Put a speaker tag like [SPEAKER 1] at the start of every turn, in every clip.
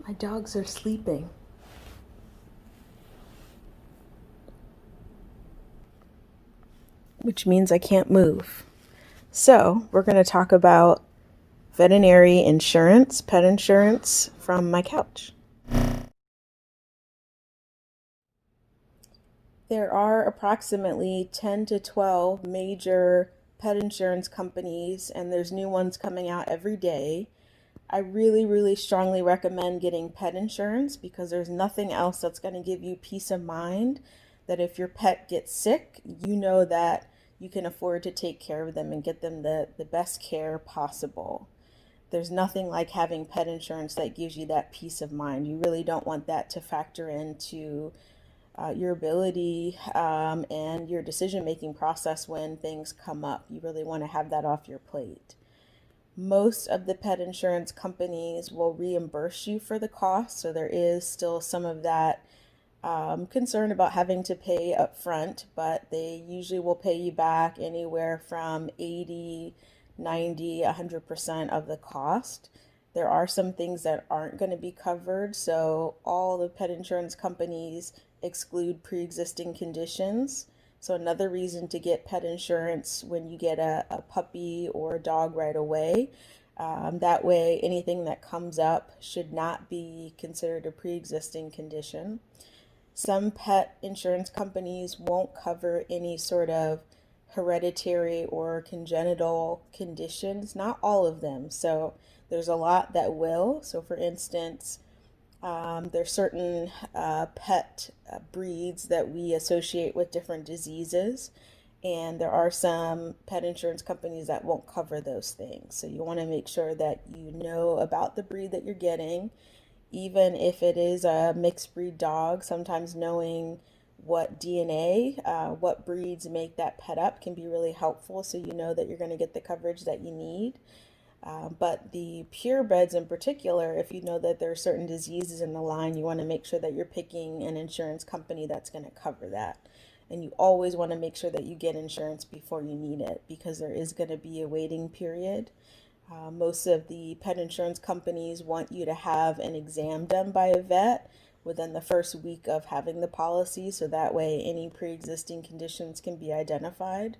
[SPEAKER 1] My dogs are sleeping. Which means I can't move. So, we're going to talk about veterinary insurance, pet insurance from my couch. There are approximately 10 to 12 major pet insurance companies, and there's new ones coming out every day. I really, really strongly recommend getting pet insurance because there's nothing else that's going to give you peace of mind that if your pet gets sick, you know that you can afford to take care of them and get them the best care possible. There's nothing like having pet insurance that gives you that peace of mind. You really don't want that to factor into your ability and your decision making process when things come up. You really want to have that off your plate. Most of the pet insurance companies will reimburse you for the cost, so there is still some of that concern about having to pay up front, but they usually will pay you back anywhere from 80, 90, 100% of the cost. There are some things that aren't going to be covered, so all the pet insurance companies exclude pre-existing conditions. So another reason to get pet insurance when you get a puppy or a dog right away. That way, anything that comes up should not be considered a pre-existing condition. Some pet insurance companies won't cover any sort of hereditary or congenital conditions, not all of them. So there's a lot that will. So, for instance, there's certain pet breeds that we associate with different diseases, and there are some pet insurance companies that won't cover those things. So you want to make sure that you know about the breed that you're getting, even if it is a mixed breed dog. Sometimes knowing what DNA, what breeds make that pet up can be really helpful so you know that you're going to get the coverage that you need. But the purebreds in particular, if you know that there are certain diseases in the line, you want to make sure that you're picking an insurance company that's going to cover that. And you always want to make sure that you get insurance before you need it because there is going to be a waiting period. Most of the pet insurance companies want you to have an exam done by a vet within the first week of having the policy, so that way any pre-existing conditions can be identified.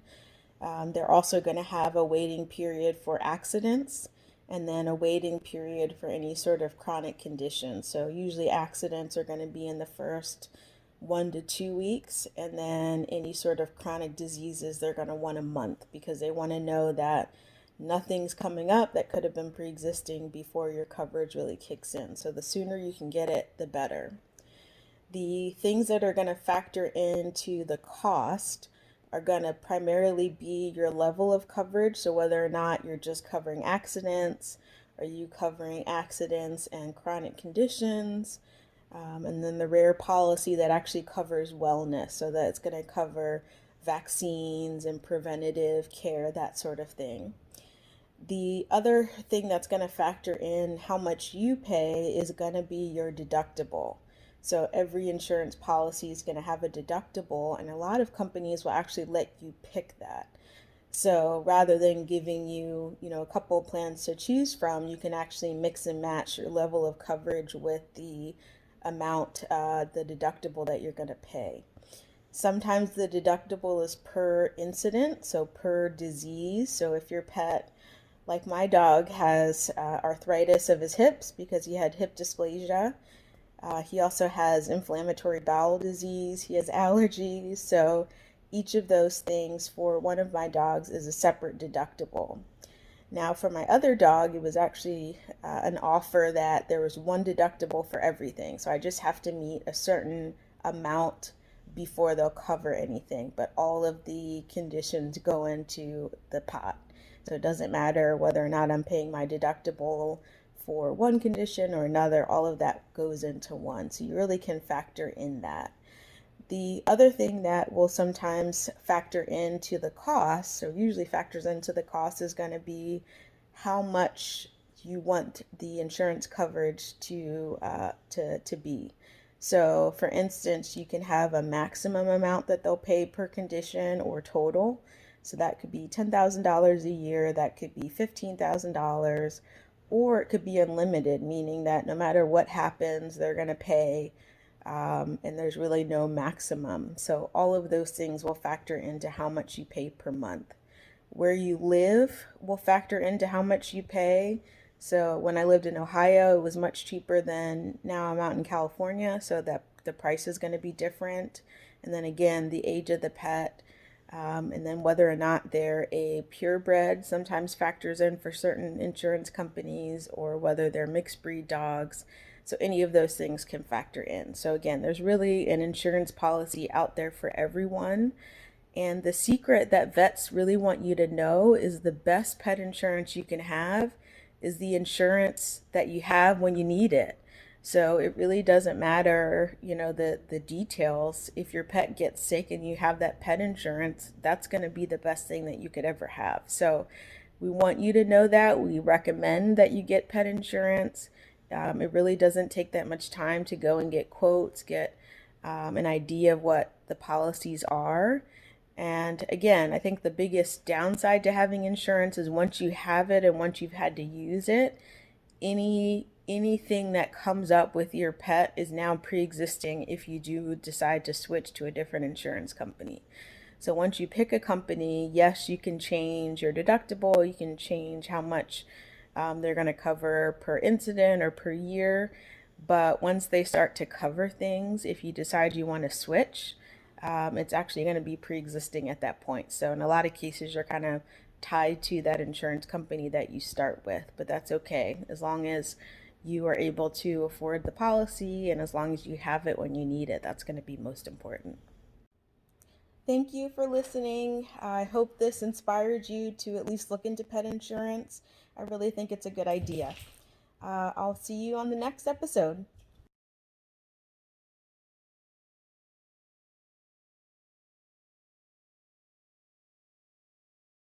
[SPEAKER 1] They're also going to have a waiting period for accidents and then a waiting period for any sort of chronic condition. So usually accidents are going to be in the first 1 to 2 weeks, and then any sort of chronic diseases they're going to want a month because they want to know that nothing's coming up that could have been pre-existing before your coverage really kicks in. So the sooner you can get it, the better. The things that are going to factor into the cost are going to primarily be your level of coverage. So whether or not you're just covering accidents, are you covering accidents and chronic conditions? And then the rare policy that actually covers wellness. So that it's going to cover vaccines and preventative care, that sort of thing. The other thing that's going to factor in how much you pay is going to be your deductible. So every insurance policy is going to have a deductible, and a lot of companies will actually let you pick that. So rather than giving you, a couple of plans to choose from, you can actually mix and match your level of coverage with the amount, the deductible that you're going to pay. Sometimes the deductible is per incident, so per disease. So if your pet, like my dog, has arthritis of his hips because he had hip dysplasia. He also has inflammatory bowel disease. He has allergies. So each of those things for one of my dogs is a separate deductible. Now, for my other dog, it was actually an offer that there was one deductible for everything. So I just have to meet a certain amount before they'll cover anything. But all of the conditions go into the pot. So it doesn't matter whether or not I'm paying my deductible for one condition or another, all of that goes into one. So you really can factor in that. The other thing that will sometimes factor into the cost, or usually factors into the cost, is going to be how much you want the insurance coverage to be. So, for instance, you can have a maximum amount that they'll pay per condition or total. So that could be $10,000 a year, that could be $15,000, or it could be unlimited, meaning that no matter what happens, they're going to pay, and there's really no maximum. So all of those things will factor into how much you pay per month. Where you live will factor into how much you pay. So when I lived in Ohio, it was much cheaper than now I'm out in California, so that the price is going to be different. And then again, the age of the pet, and then whether or not they're a purebred sometimes factors in for certain insurance companies, or whether they're mixed breed dogs. So any of those things can factor in. So again, there's really an insurance policy out there for everyone. And the secret that vets really want you to know is the best pet insurance you can have is the insurance that you have when you need it. So it really doesn't matter, the details. If your pet gets sick and you have that pet insurance, that's going to be the best thing that you could ever have. So we want you to know that. We recommend that you get pet insurance. It really doesn't take that much time to go and get quotes, get an idea of what the policies are. And again, I think the biggest downside to having insurance is once you have it and once you've had to use it, anything that comes up with your pet is now pre-existing if you do decide to switch to a different insurance company. So once you pick a company, yes, you can change your deductible, you can change how much they're going to cover per incident or per year. But once they start to cover things, if you decide you want to switch, it's actually going to be pre-existing at that point. So in a lot of cases, you're kind of tied to that insurance company that you start with, but that's okay as long as you are able to afford the policy and as long as you have it when you need it. That's going to be most important. Thank you for listening. I hope this inspired you to at least look into pet insurance. I really think it's a good idea. I'll see you on the next episode.